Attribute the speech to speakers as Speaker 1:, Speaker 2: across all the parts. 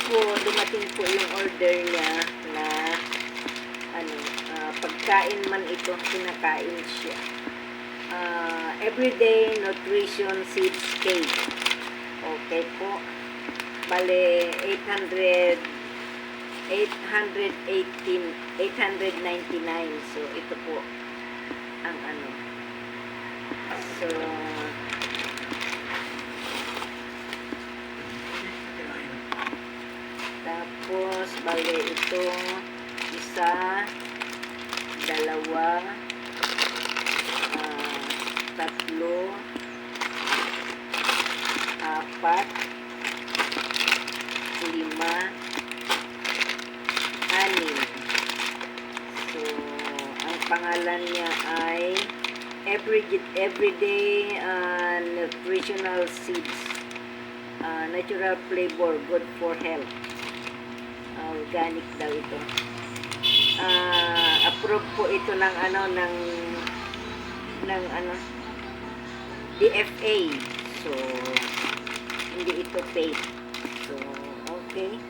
Speaker 1: po, dumating po yung order niya na pagkain man ito, kinakain siya. Everyday Nutrition Seeds Cake. Okay po. Bale, 899. So, ito po ang So, tapos, bale, ito, isa, dalawa, tatlo, apat, lima, anim. So, ang pangalan niya ay Everyday Nutritional Seeds. Natural flavor, good for health. Organic daw ito. Approve po ito ng DFA. So, hindi ito paid. So, okay.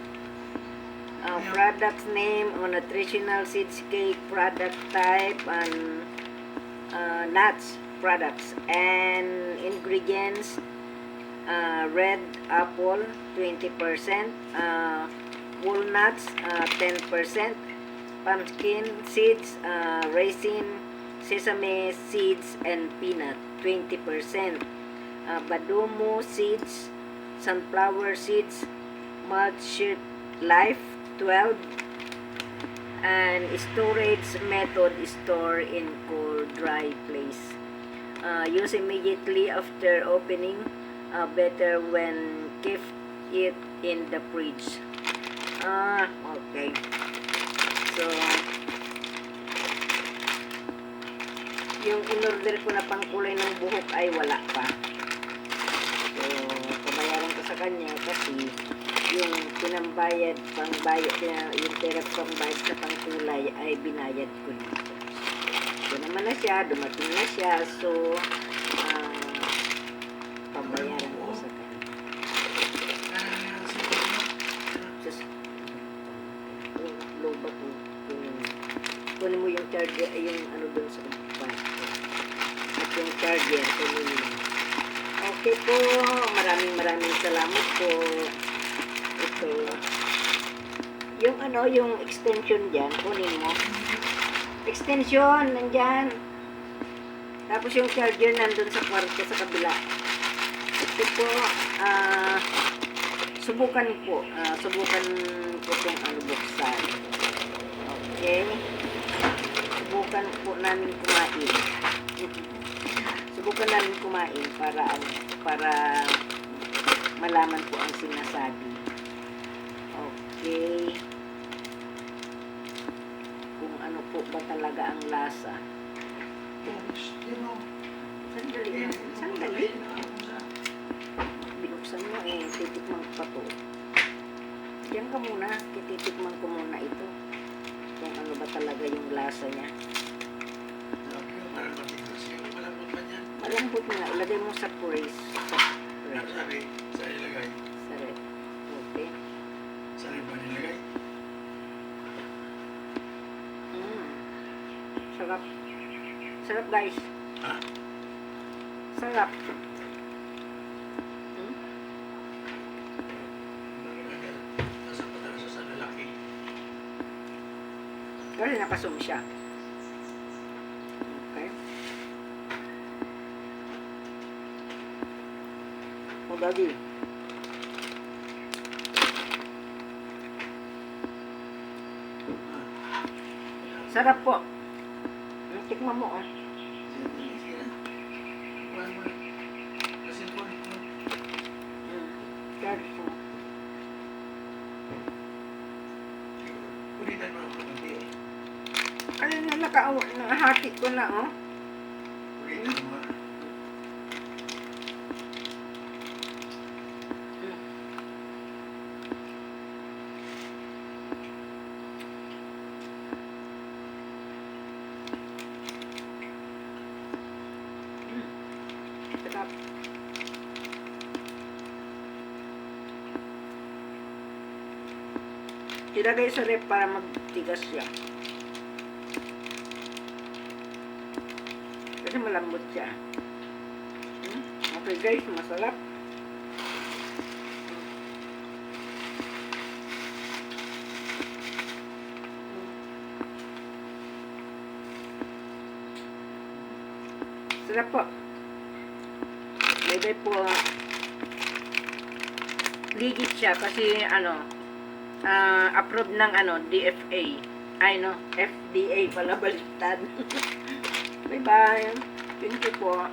Speaker 1: Product name on nutritional seeds cake, product type, and nuts products, and ingredients: red apple 20%, walnuts 10%, pumpkin seeds, raisin, sesame seeds, and peanut 20%, badumu seeds, sunflower seeds, malt sheet life 12, and storage method: store in cool dry place. Use immediately after opening, better when keep it in the fridge. Okay. So, yung in-order ko na pangkulay ng buhok ay wala pa. So, pabayaran ko sa kanya kasi yung pinambayad, yung pera pangbayad sa pangkulay ay binayad ko dito. So, naman na siya, dumating na siya. So, pabayaran ko sa kanya. Low ba po? Kunin mo yung charger, yung doon sa bus. At yung charger, kunin mo. Okay po, maraming salamat po. Ito. Yung extension dyan, kunin mo. Extension, nandyan. Tapos yung charger nandun sa kwarto sa kabila. Ito po, subukan ko itong buksan. Okay. Subukan po namin kumain. Subukan namin kumain para malaman po ang sinasabi. Okay. Kung ano po ba talaga ang lasa. Sandali. Binuksan mo titikman ko pa to. Diyan ka muna, tititikman ko muna ito. Kung ano ba talaga yung lasa niya. Malambot nga, ilagay mo sa press.
Speaker 2: Sa ilagay.
Speaker 1: Sa red. Okay.
Speaker 2: Sa red ba nilagay?
Speaker 1: Sarap. Sarap guys.
Speaker 2: Ha?
Speaker 1: Sarap.
Speaker 2: Nasa patarasa sa lalaki.
Speaker 1: Kasi nakasum siya. Okay. O daddy. Sarap po. Tikman mo Kanina nakahati ko na Sarap. Ilagay sa rep para magtigas siya. Kasi malambot siya. Okay guys, masarap. Sarap po. Lagay po legit siya kasi approved ng DFA. Ay no, FDA pala baliktad. Bye bye. Thank you po.